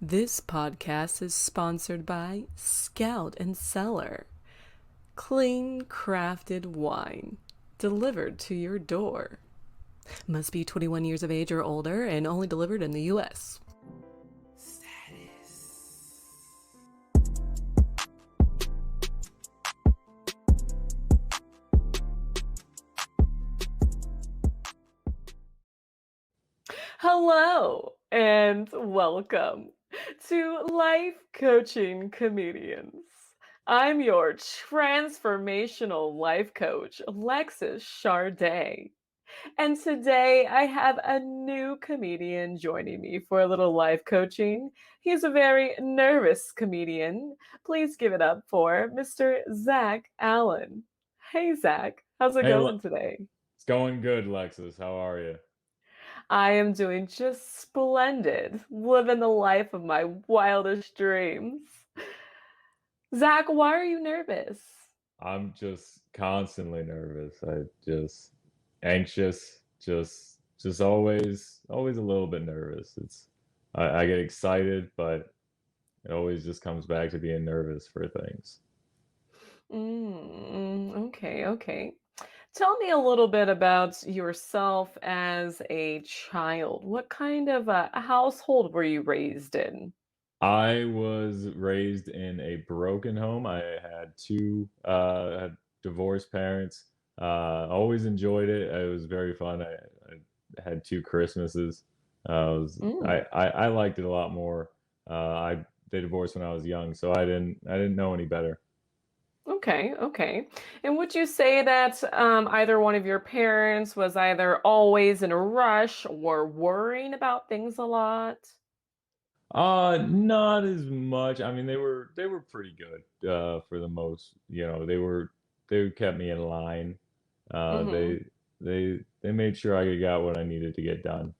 This podcast is sponsored by Scout and Cellar. Clean crafted wine delivered to your door. Must be 21 years of age or older and only delivered in the US. Hello and welcome to Life Coaching Comedians. I'm your transformational life coach, Alexis Charday. And today I have a new comedian joining me for a little life coaching. He's a very nervous comedian. Please give it up for Mr. Zach Allen. Hey, Zach, how's it Hey, going today? it's going good, Lexus. How are you? I am doing just splendid, living the life of my wildest dreams. Zach, why are you nervous? I'm just constantly nervous. I just anxious, just always a little bit nervous. I get excited, but it always just comes back to being nervous for things. Okay. Tell me a little bit about yourself as a child. What kind of a household were you raised in? I was raised in a broken home. I had two had divorced parents. Always enjoyed it. It was very fun. I had two Christmases. I liked it a lot more. I They divorced when I was young, so I didn't know any better. Okay. And would you say that either one of your parents was either always in a rush or worrying about things a lot? Not as much. I mean, they were pretty good for the most. They kept me in line. Uh, Mm-hmm. they they made sure I got what I needed to get done.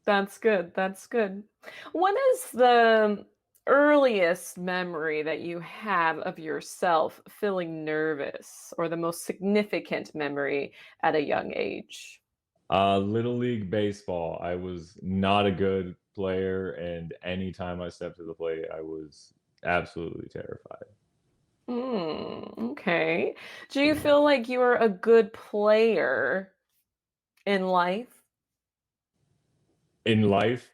That's good. That's good. What is the earliest memory that you have of yourself feeling nervous, or the most significant memory at a young age? Little League baseball. I was not a good player, and anytime I stepped to the plate, I was absolutely terrified. Okay. Do you feel like you are a good player in life? In life,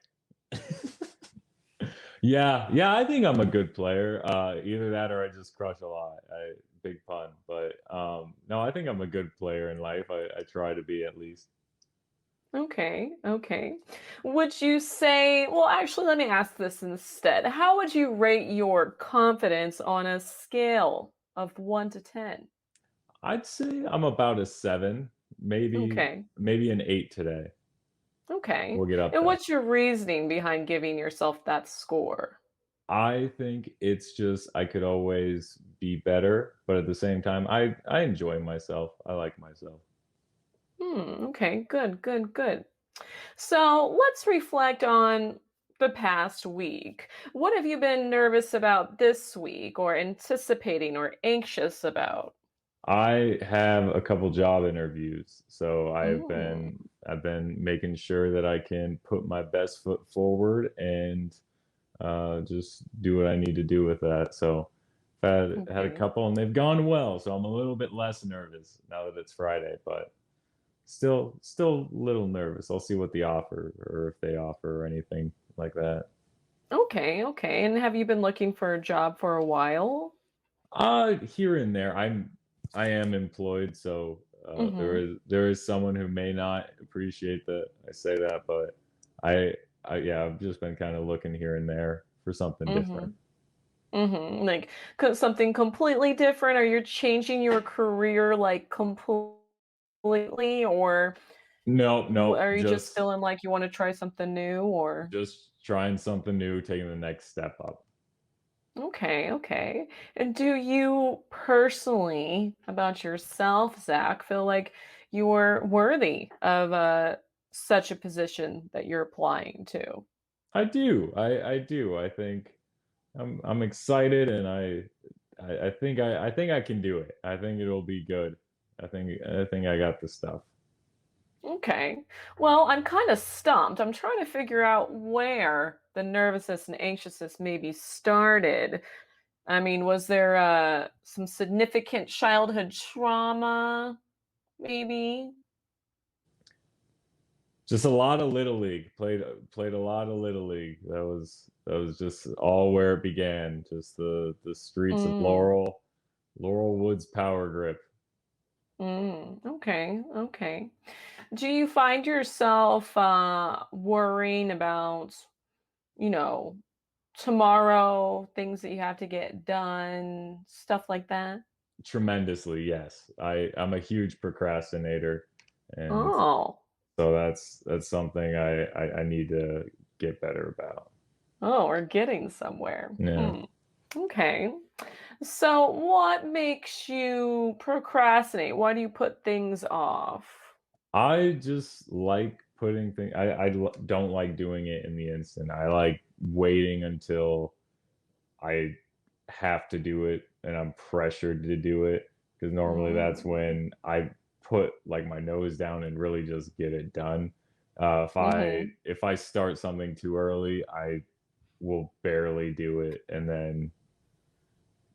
yeah, I think I'm a good player. Either that or I just crush a lot. Big pun, but no, I think I'm a good player in life. I try to be at least. Okay. Would you say, well, actually, let me ask this instead. How would you rate your confidence on a scale of 1 to 10? I'd say I'm about a seven, Okay. maybe an eight today. Okay. We'll get up And there. what's your reasoning behind giving yourself that score? I think it's just I could always be better, but at the same time, I enjoy myself. I like myself. Okay. Good. So let's reflect on the past week. What have you been nervous about this week, or anticipating, or anxious about? I have a couple job interviews, so Mm, I've been making sure that I can put my best foot forward and just do what I need to do with that. So I've had a okay. couple and they've gone well, so I'm a little bit less nervous now that it's Friday, but still a little nervous. I'll see what the offer or if they offer or anything like that. Okay. And have you been looking for a job for a while? Here and there. I am employed, so Mm-hmm. there is someone who may not appreciate that I say that, but I yeah, I've just been kind of looking here and there for something Mm-hmm. different. Like something completely different, or you're changing your career like completely, or No, are you just feeling like you want to try something new, or? just trying something new, taking the next step up. Okay. And do you personally, about yourself, Zach, feel like you're worthy of such a position that you're applying to? I do. I do. I think I'm excited and I think I can do it. I think it'll be good. I think I got the stuff. Okay. Well, I'm kind of stumped. I'm trying to figure out where the nervousness and anxiousness maybe started? I mean, was there some significant childhood trauma, maybe? Just a lot of little league. Played a lot of little league. That was just all where it began. Just the streets of Mm, Laurel Woods Power Grip. okay, okay. Do you find yourself worrying about, you know, tomorrow, things that you have to get done, stuff like that? Tremendously, yes. I'm a huge procrastinator, and Oh, so that's something I need to get better about. oh, we're getting somewhere. Yeah. Hmm. Okay. So, what makes you procrastinate? Why do you put things off? I just like putting things. Don't like doing it in the instant. I like waiting until I have to do it and I'm pressured to do it, because normally that's Mm. when I put like my nose down and really just get it done. Mhm. If I start something too early, I will barely do it and then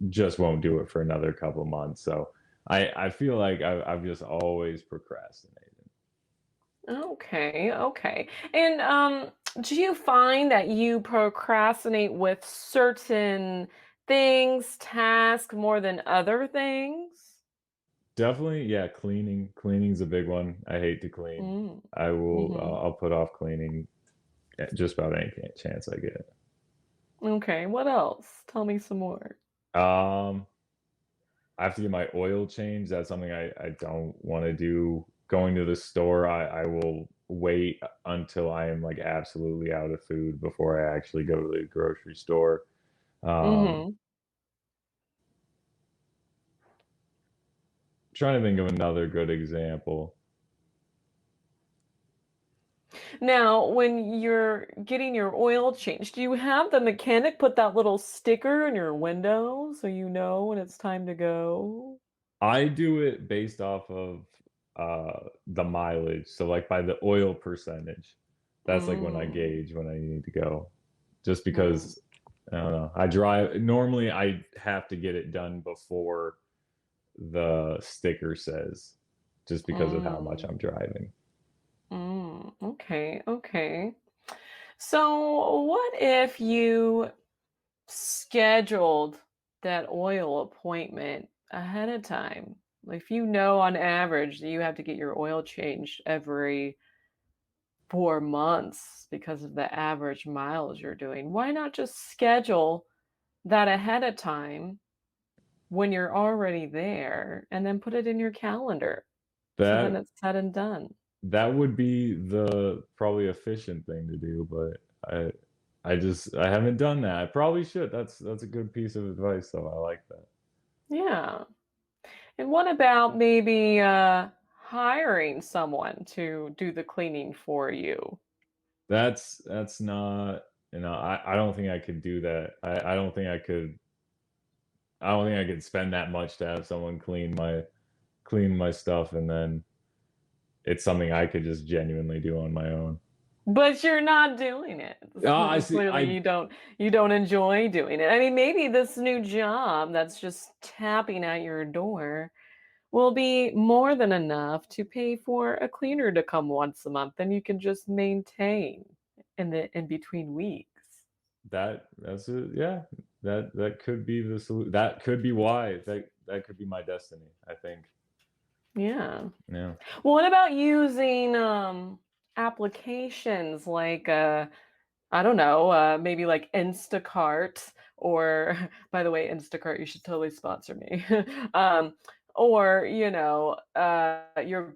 just won't do it for another couple months. So I feel like I've just always procrastinated. Okay, okay. And do you find that you procrastinate with certain things, tasks more than other things? Definitely, yeah, cleaning. Cleaning's a big one. I hate to clean. Mm. I will. Mhm. I'll put off cleaning at just about any chance I get. Okay, what else? Tell me some more. Um, I have to get my oil changed. That's something I don't want to do. Going to the store, I will wait until I am like absolutely out of food before I actually go to the grocery store. Um, Mhm. Trying to think of another good example. Now, when you're getting your oil changed, do you have the mechanic put that little sticker in your window so you know when it's time to go? I do it based off of, the mileage, so, like, by the oil percentage. That's, like, when I Mm. gauge when I need to go. Just Mm. because, I don't know, I drive normally, I have to get it done before the sticker says, just because of how much Mm. I'm driving. Okay, okay. So, what if you scheduled that oil appointment ahead of time? If you know on average that you have to get your oil changed every 4 months because of the average miles you're doing, why not just schedule that ahead of time when you're already there and then put it in your calendar? So then That it's said and done. that would be the probably efficient thing to do, but I haven't done that. I probably should. That's a good piece of advice, though. I like that. Yeah. And what about maybe hiring someone to do the cleaning for you? That's not, I don't think I could do that. I don't think I could spend that much to have someone clean my stuff, and then it's something I could just genuinely do on my own. But you're not doing it. I see. Clearly you don't enjoy doing it. I mean, maybe this new job that's just tapping at your door will be more than enough to pay for a cleaner to come once a month, and you can just maintain in between weeks. That's a yeah, that could be that could be why, that could be my destiny, I think. Yeah. Yeah. Well, what about using applications like I don't know, maybe like Instacart or by the way, Instacart, you should totally sponsor me. um, or, your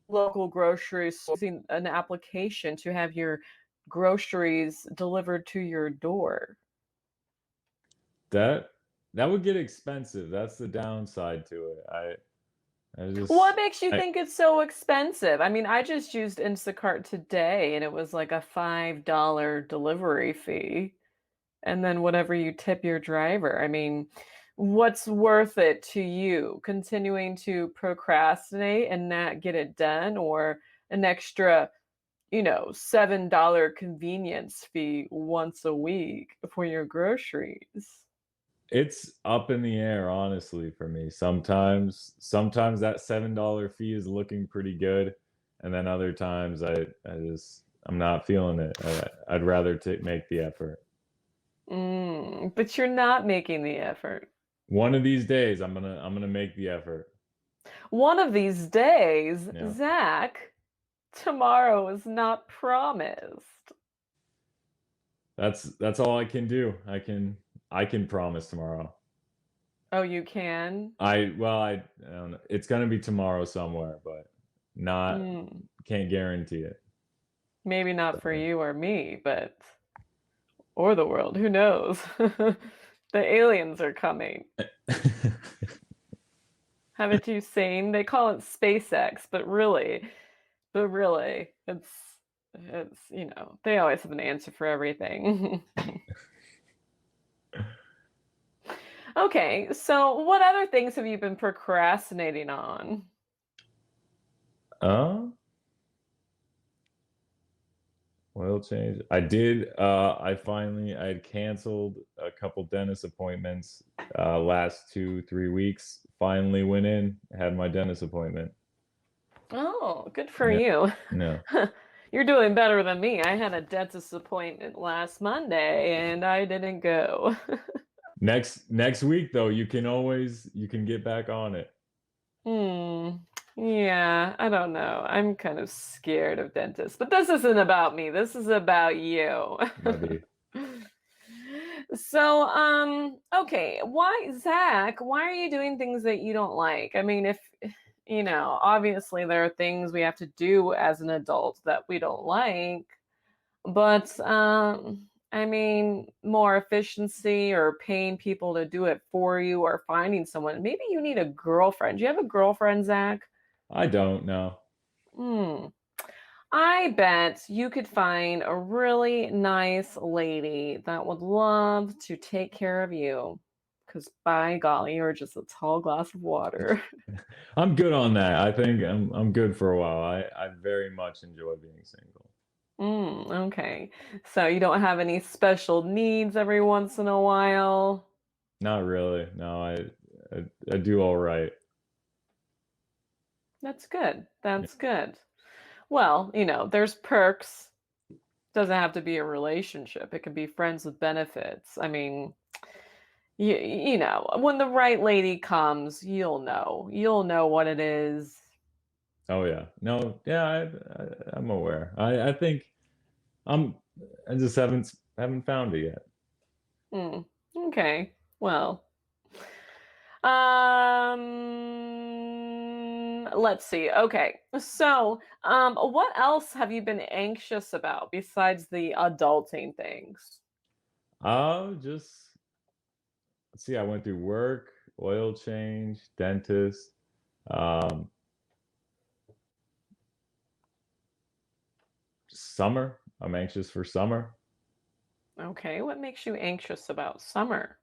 local grocery store using an application to have your groceries delivered to your door. That that would get expensive, that's the downside to it. I What just makes you I think it's so expensive? I mean, I just used Instacart today and it was like a $5 delivery fee. And then whatever you tip your driver. I mean, what's worth it to you? Continuing to procrastinate and not get it done or an extra $7 convenience fee once a week for your groceries. It's up in the air, honestly, for me. Sometimes that $7 fee is looking pretty good, and then other times I'm not feeling it. I'd rather make the effort. But you're not making the effort. One of these days, I'm gonna make the effort. One of these days, Yeah, Zach, tomorrow is not promised. that's all I can do. I can promise tomorrow. Oh, you can? I don't know. It's gonna be tomorrow somewhere, but not Hmm. can't guarantee it. Maybe not for Sorry. you or me, but or the world. Who knows? The aliens are coming. Haven't you seen? They call it SpaceX, but really, it's they always have an answer for everything. Okay, so what other things have you been procrastinating on? uh, Oil change. I had canceled a couple dentist appointments last 2, 3 weeks. Finally went in, had my dentist appointment. Oh, good for Yeah, you. no. You're doing better than me. I had a dentist appointment last Monday and I didn't go. Next week though, you can get back on it. Hmm. Yeah, I don't know. I'm kind of scared of dentists, but this isn't about me. This is about you. Buddy. So, okay, why are you doing things that you don't like? I mean, if, obviously there are things we have to do as an adult that we don't like, but, I mean, more efficiency or paying people to do it for you or finding someone. Maybe you need a girlfriend. Do you have a girlfriend, Zach? I don't know. Hmm. I bet you could find a really nice lady that would love to take care of you. Because by golly, you're just a tall glass of water. I'm good on that. I think I'm good for a while. I very much enjoy being single. Okay. So you don't have any special needs every once in a while? Not really. No, I do all right. That's good. Yeah. That's good. Well, there's perks. Doesn't have to be a relationship. It can be friends with benefits. I mean, when the right lady comes, you'll know. You'll know what it is. Oh yeah. No, yeah, I'm aware. I think I'm I just haven't found it yet. Hmm. Okay. Well, let's see. Okay. So, what else have you been anxious about besides the adulting things? Just let's see, I went through work, oil change, dentist, um, summer. I'm anxious for summer. Okay. What makes you anxious about summer?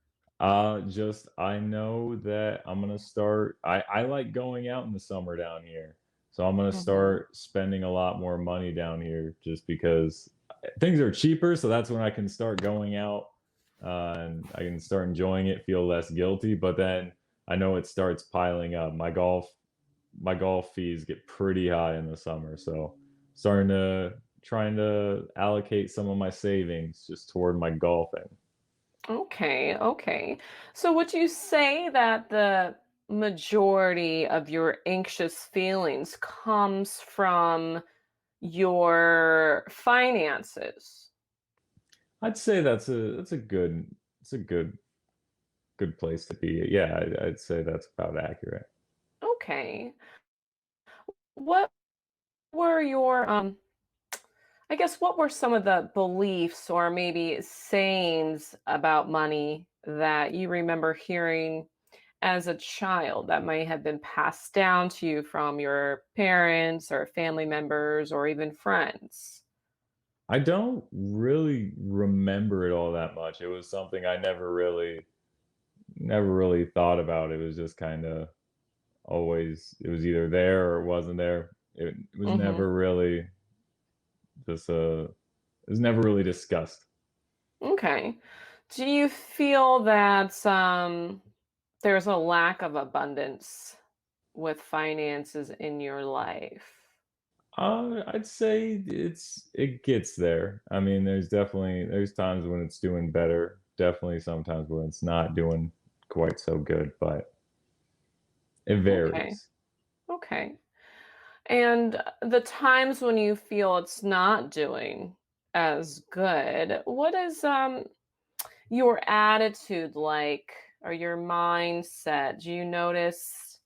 Just I know that I'm gonna start. I like going out in the summer down here, so I'm gonna Hmm. start spending a lot more money down here just because things are cheaper. So that's when I can start going out, and I can start enjoying it, feel less guilty. But then I know it starts piling up. My golf fees get pretty high in the summer, so starting to trying to allocate some of my savings just toward my golfing. Okay, okay. So would you say that the majority of your anxious feelings comes from your finances? I'd say that's a good place to be. Yeah, I'd say that's about accurate. Okay. What were your I guess what were some of the beliefs or maybe sayings about money that you remember hearing as a child that might have been passed down to you from your parents or family members or even friends? I don't really remember it all that much. It was something I never really thought about. It was just kind of always it was either there or it wasn't there. It was Mhm. never really just is never really discussed. Okay. Do you feel that there's a lack of abundance with finances in your life? I'd say it gets there. I mean, there's times when it's doing better. Definitely sometimes when it's not doing quite so good, but it Okay. varies. Okay. And the times when you feel it's not doing as good, what is your attitude like or your mindset? Do you notice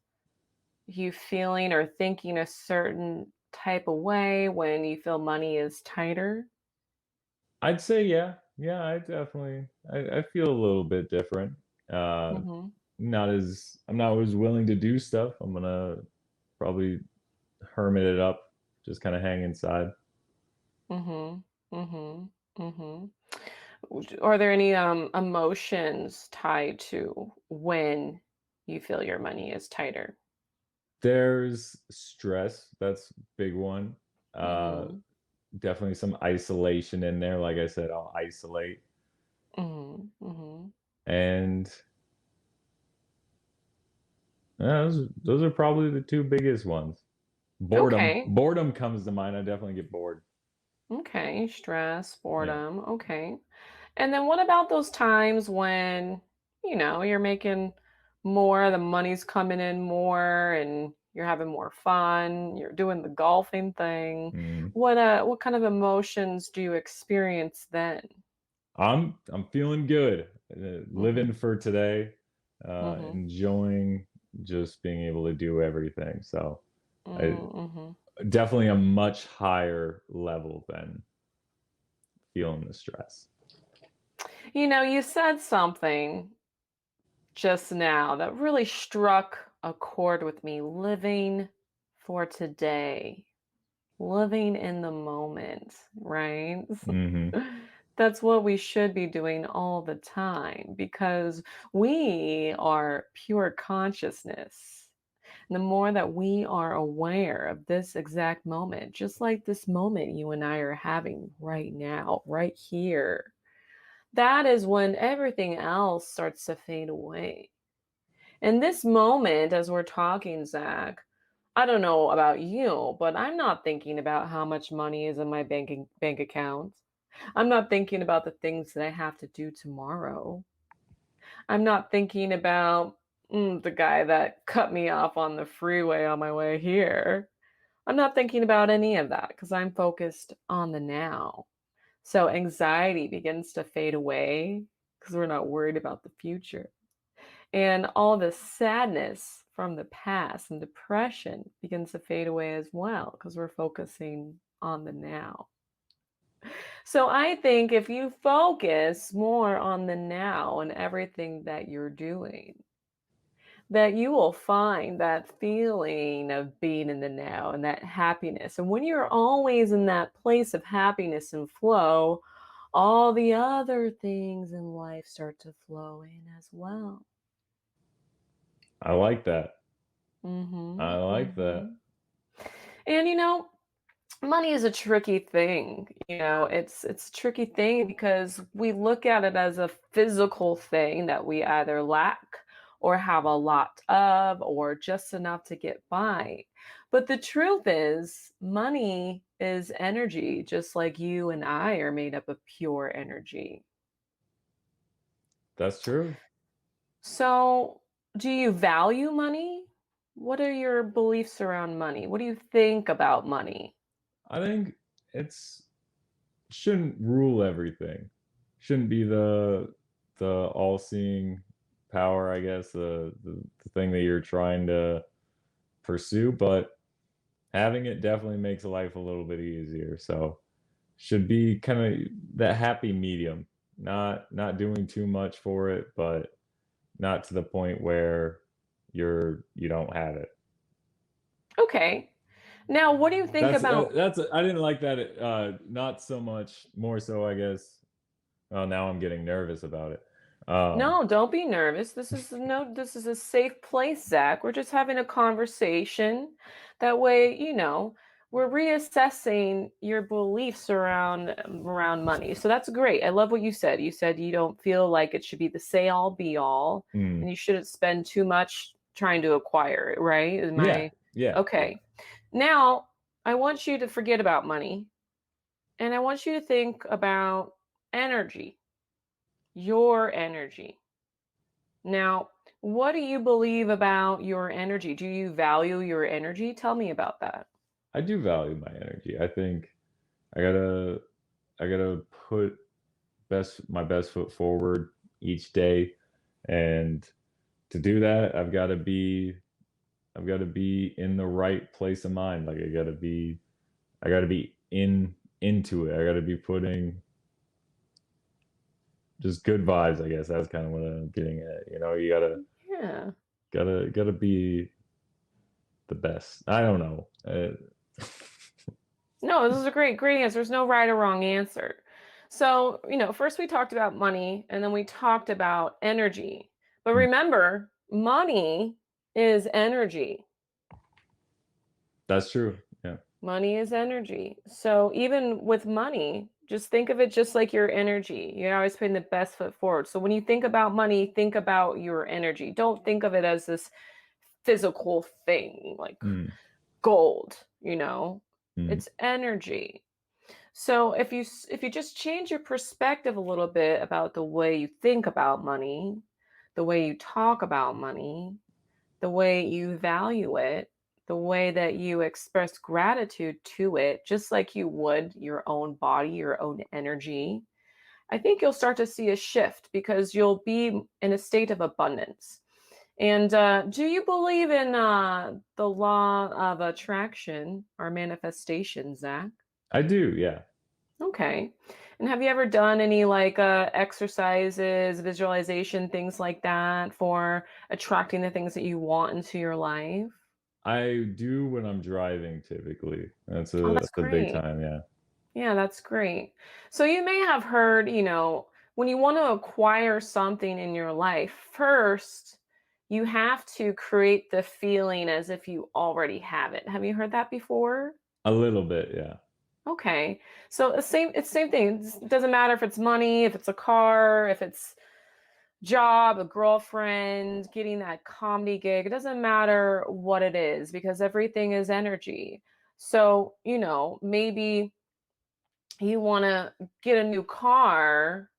you feeling or thinking a certain type of way when you feel money is tighter? I'd say yeah. Yeah, I feel a little bit different. Uh Mhm. I'm not as willing to do stuff. I'm gonna probably hermit it up, just kind of hang inside. Mhm. Mhm. Mhm. Are there any emotions tied to when you feel your money is tighter? There's stress, that's a big one. Uh Mhm. Definitely some isolation in there. Like I said, I'll isolate. Mhm. Mhm. And those are probably the two biggest ones. Okay. Boredom comes to mind. I definitely get bored. Okay. Stress, Yeah. boredom. Okay. And then what about those times when, you're making more, the money's coming in more and you're having more fun, you're doing the golfing thing. Mm. What kind of emotions do you experience then? I'm feeling good. Living Mhm. for today, Mhm. enjoying just being able to do everything. So I Mhm. definitely a much higher level than feeling the stress. You said something just now that really struck a chord with me, living for today. Living in the moment, right? Mhm. That's what we should be doing all the time because we are pure consciousness. And the more that we are aware of this exact moment, just like this moment you and I are having right now, right here, that is when everything else starts to fade away. In this moment, as we're talking, Zach, I don't know about you, but I'm not thinking about how much money is in my bank account. I'm not thinking about the things that I have to do tomorrow. I'm not thinking about the guy that cut me off on the freeway on my way here. I'm not thinking about any of that because I'm focused on the now. So anxiety begins to fade away because we're not worried about the future. And all the sadness from the past and depression begins to fade away as well because we're focusing on the now. So I think if you focus more on the now and everything that you're doing, that you will find that feeling of being in the now and that happiness. And when you're always in that place of happiness and flow, all the other things in life start to flow in as well. I like that. I Mhm. like that. Mhm. And money is a tricky thing. It's a tricky thing because we look at it as a physical thing that we either lack or have a lot of or just enough to get by. But the truth is, money is energy, just like you and I are made up of pure energy. That's true. So, do you value money? What are your beliefs around money? What do you think about money? I think it's shouldn't rule everything. Shouldn't be the all-seeing power, I guess, the thing that you're trying to pursue, but having it definitely makes life a little bit easier. So should be kind of that happy medium, not doing too much for it, but not to the point where you don't have it. Okay. Now, what do you think about That's I didn't like that. Not so much. More so, I guess. Well, now I'm getting nervous about it. Um, No, don't be nervous. This is a safe place, Zach. We're just having a conversation. That way, we're reassessing your beliefs around money. So that's great. I love what you said. You said you don't feel like it should be the say all be all, Mm. and you shouldn't spend too much trying to acquire it, right? Am Yeah, I yeah. okay? Now, I want you to forget about money, and I want you to think about energy, your energy. Now, what do you believe about your energy? Do you value your energy? Tell me about that. I do value my energy. I think I gotta I gotta put my best foot forward each day, and to do that, I've got to be in the right place of mind. Like I got to be into it. I got to be putting just good vibes, I guess. That's kind of what I'm getting at. You know, you Yeah. gotta be the best. I don't know. No, this is a great answer. There's no right or wrong answer. So, first we talked about money and then we talked about energy. But remember, money is energy. That's true. Yeah. Money is energy. So even with money, just think of it just like your energy. You're always putting the best foot forward. So when you think about money, think about your energy. Don't think of it as this physical thing like Mm, gold. mm, It's energy. So if you just change your perspective a little bit about the way you think about money, the way you talk about money, the way you value it, the way that you express gratitude to it, just like you would your own body, your own energy, I think you'll start to see a shift because you'll be in a state of abundance. And do you believe in the law of attraction or manifestation, Zach? I do. Yeah. Okay. And have you ever done any like exercises, visualization, things like that for attracting the things that you want into your life? I do when I'm driving typically. Oh, that's That's a big great. time. Yeah. Yeah, that's great. So you may have heard, when you want to acquire something in your life, first you have to create the feeling as if you already have it. Have you heard that before? A little bit. Yeah. Okay. So it's same thing. It doesn't matter if it's money, if it's a car, if it's job, a girlfriend, getting that comedy gig. It doesn't matter what it is because everything is energy. So, maybe you want to get a new car,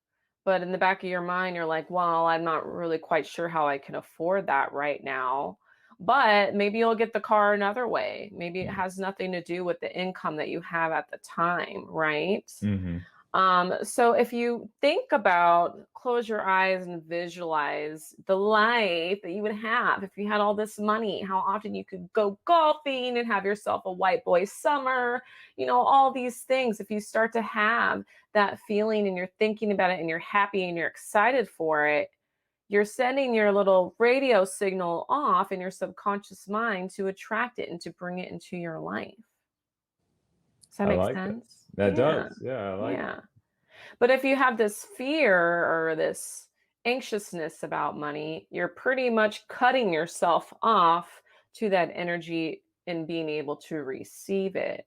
but in the back of your mind, you're like, well, I'm not really quite sure how I can afford that right now. But maybe you'll get the car another way. Maybe it Mm. has nothing to do with the income that you have at the time, right? Hmm. So if you think about, close your eyes and visualize the life that you would have if you had all this money, how often you could go golfing and have yourself a white boy summer, all these things. If you start to have that feeling and you're thinking about it and you're happy and you're excited for it, you're sending your little radio signal off in your subconscious mind to attract it and to bring it into your life. Does that I make like that. sense? That Yeah. does. Yeah, I like Yeah. that. But if you have this fear or this anxiousness about money, you're pretty much cutting yourself off to that energy and being able to receive it.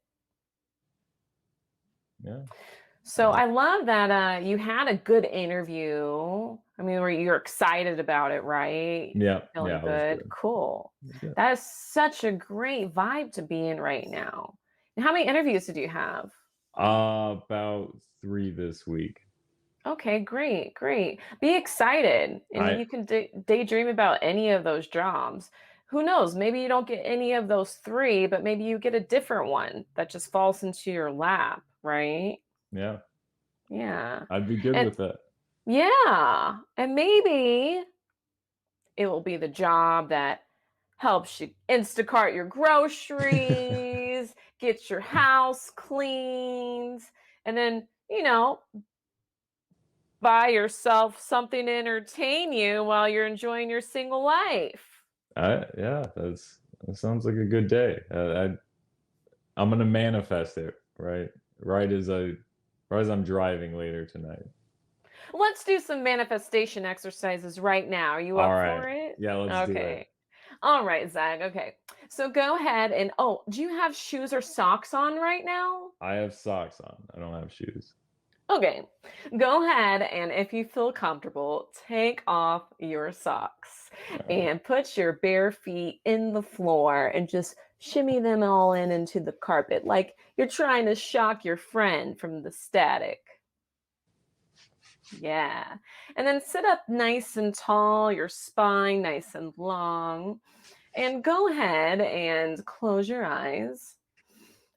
Yeah. So I love that you had a good interview. I mean, where you're excited about it, right? Yeah. Feeling Yeah. It was good. good. Cool. It was good. That is such a great vibe to be in right now. And how many interviews did you have? About three this week. Okay, great, great. Be excited, and I you can daydream about any of those jobs. Who knows? Maybe you don't get any of those three, but maybe you get a different one that just falls into your lap, right? Yeah. Yeah. I'd be good And with that. yeah, and maybe it will be the job that helps you Instacart your groceries, get your house cleaned, and then, buy yourself something to entertain you while you're enjoying your single life. Yeah, that sounds like a good day. I'm gonna manifest it, right? Right as I right as I'm driving later tonight. Let's do some manifestation exercises right now. Are you All up right. for it? Yeah, let's do it. Okay. All right, Zach. Okay. So go ahead and do you have shoes or socks on right now? I have socks on. I don't have shoes. Okay. Go ahead and if you feel comfortable, take off your socks All right. and put your bare feet in the floor and just shimmy them all in into the carpet like you're trying to shock your friend from the static. Yeah. And then sit up nice and tall, your spine nice and long. And go ahead and close your eyes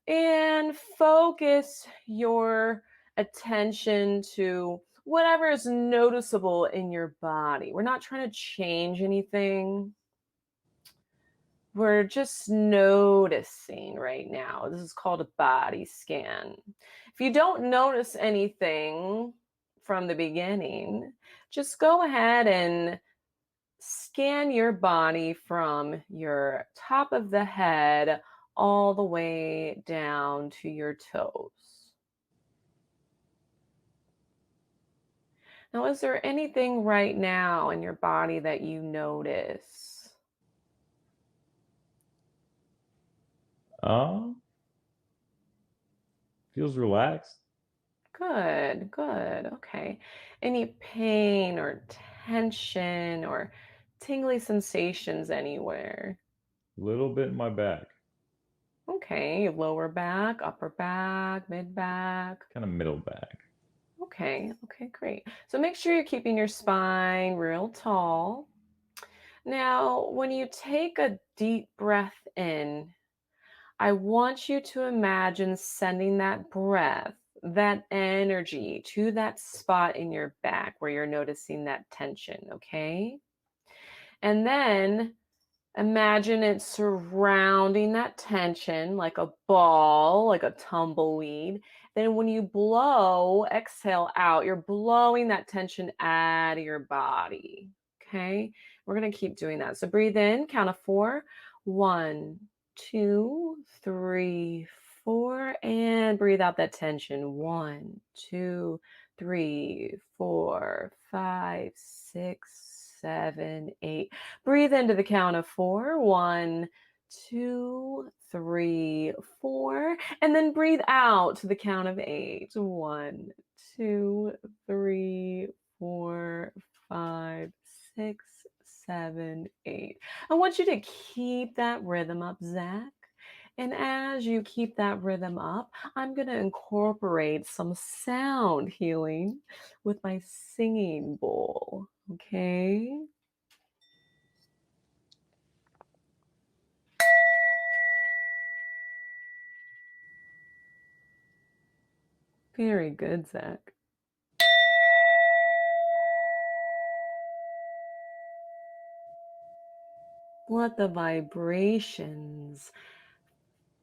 and focus your attention to whatever is noticeable in your body. We're not trying to change anything. We're just noticing right now. This is called a body scan. If you don't notice anything from the beginning, just go ahead and scan your body from your top of the head all the way down to your toes. Now, is there anything right now in your body that you notice? Um, Feels relaxed. Good, good. Okay. Any pain or tension or tingly sensations anywhere? Little bit in my back. Okay, lower back, upper back, mid back. Kind of middle back. Okay, okay, great. So make sure you're keeping your spine real tall. Now, when you take a deep breath in, I want you to imagine sending that breath, that energy to that spot in your back where you're noticing that tension, okay? And then imagine it surrounding that tension like a ball, like a tumbleweed. Then when you blow, exhale out, you're blowing that tension out of your body. Okay. We're going to keep doing that. So breathe in, count of four. One, two, three, four. And breathe out that tension. One, two, three, four, five, six, seven, eight. Breathe into the count of four. One, two, three, four. And then breathe out to the count of eight. One, two, three, four, five, six, seven, eight. I want you to keep that rhythm up, Zach. And as you keep that rhythm up, I'm going to incorporate some sound healing with my singing bowl. Okay. Very good, Zach. Let the vibrations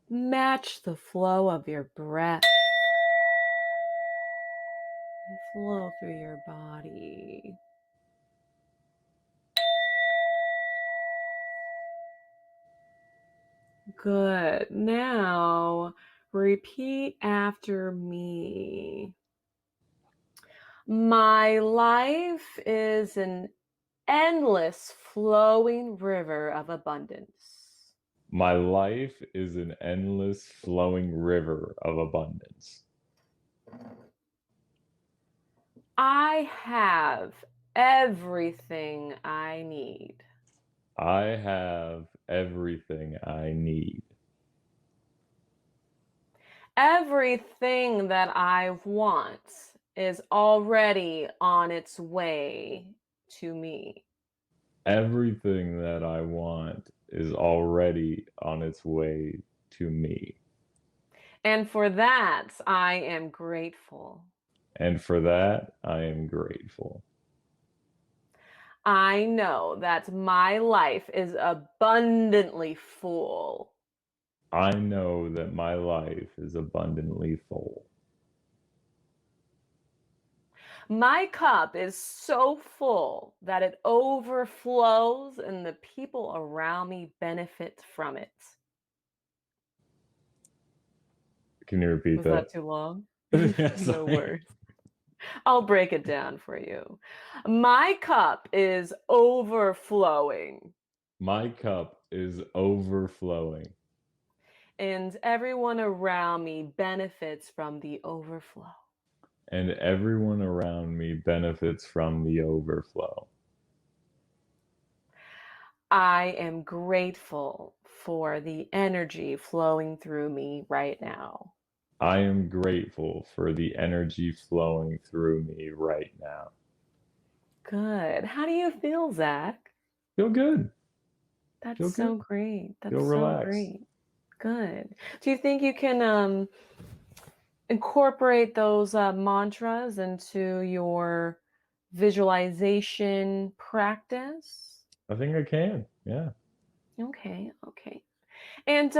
match the flow of your breath and flow through your body. Good. Now, repeat after me. My life is an endless flowing river of abundance. My life is an endless flowing river of abundance. I have everything I need. I have everything I need. Everything that I want is already on its way to me. Everything that I want is already on its way to me. And for that, I am grateful. And for that, I am grateful. I know that my life is abundantly full. I know that my life is abundantly full. My cup is so full that it overflows and the people around me benefit from it. Can you repeat Was that that? too long? Yeah, No sorry. worries. I'll break it down for you. My cup is overflowing. My cup is overflowing, And everyone around me benefits from the overflow. and everyone around me benefits from the overflow. I am grateful for the energy flowing through me right now. I am grateful for the energy flowing through me right now. Good. How do you feel, Zach? Feel good. That's Feel so good. great. Feel That's so relaxed. great. Good. Do you think you can incorporate those mantras into your visualization practice? I think I can. Yeah. Okay, okay. And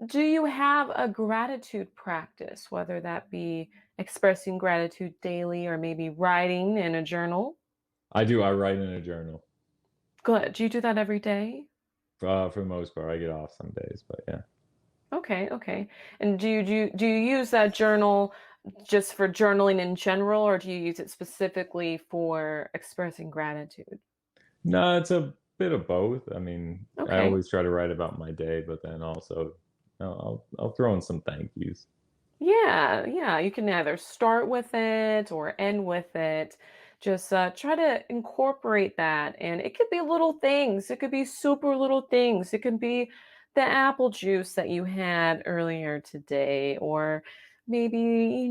do you have a gratitude practice, whether that be expressing gratitude daily or maybe writing in a journal? I do. I write in a journal. Good. Do you do that every day? For the most part, I get off some days, but yeah. Okay, okay. And do you use that journal just for journaling in general, or do you use it specifically for expressing gratitude? No, it's a bit of both. I mean, I Okay. always try to write about my day, but then also I'll throw in some thank yous. Yeah, yeah. You can either start with it or end with it. Just try to incorporate that. And it could be little things, it could be super little things. It could be the apple juice that you had earlier today, or maybe,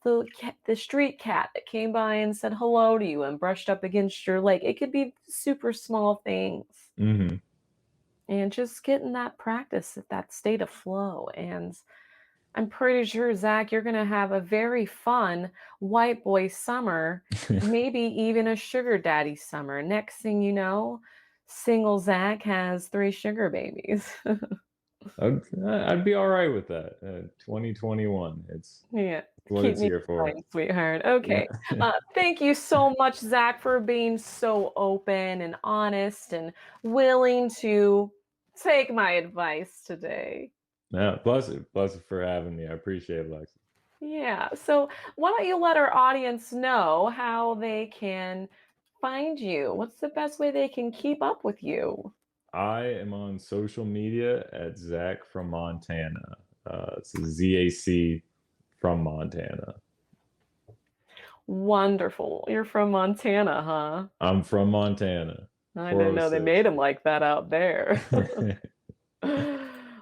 the street cat that came by and said hello to you and brushed up against your leg. It could be super small things. Hmm. And just get in that practice, that state of flow. And I'm pretty sure, Zach, you're going to have a very fun white boy summer, maybe even a sugar daddy summer. Next thing you know, single Zach has three sugar babies. I'd be all right with that. 2021. Yeah, It's what keep it's me here in for. mind, sweetheart. Yeah. Okay. Thank you so much, Zach, for being so open and honest and willing to take my advice today. Yeah. Bless it for having me. I appreciate it, Lexi. Yeah. So why don't you let our audience know how they can find you? What's the best way they can keep up with you? I am on social media at Zach from Montana. It's ZAC from Montana. Wonderful. You're from Montana, huh? I'm from Montana. I didn't know they 406. made them like that out there.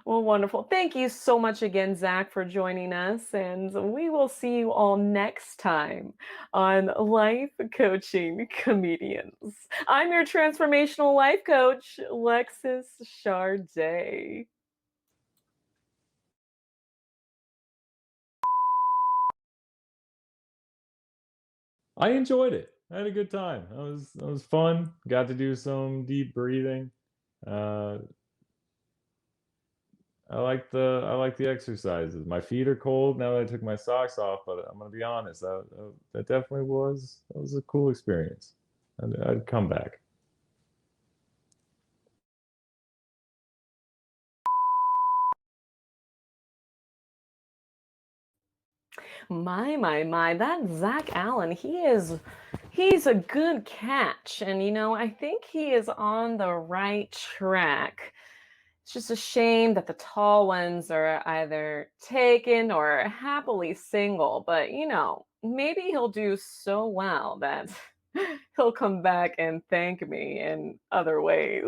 Well, wonderful. Thank you so much again, Zach, for joining us. And we will see you all next time on Life Coaching Comedians. I'm your transformational life coach, Lexis Charday. I enjoyed it. I had a good time. That was fun. Got to do some deep breathing. Uh, I like the exercises. My feet are cold now that I took my socks off, but I'm gonna be honest. That definitely was a cool experience. I'd come back. My, that Zach Allen, he's a good catch. And I think he is on the right track. It's just a shame that the tall ones are either taken or happily single, but maybe he'll do so well that he'll come back and thank me in other ways.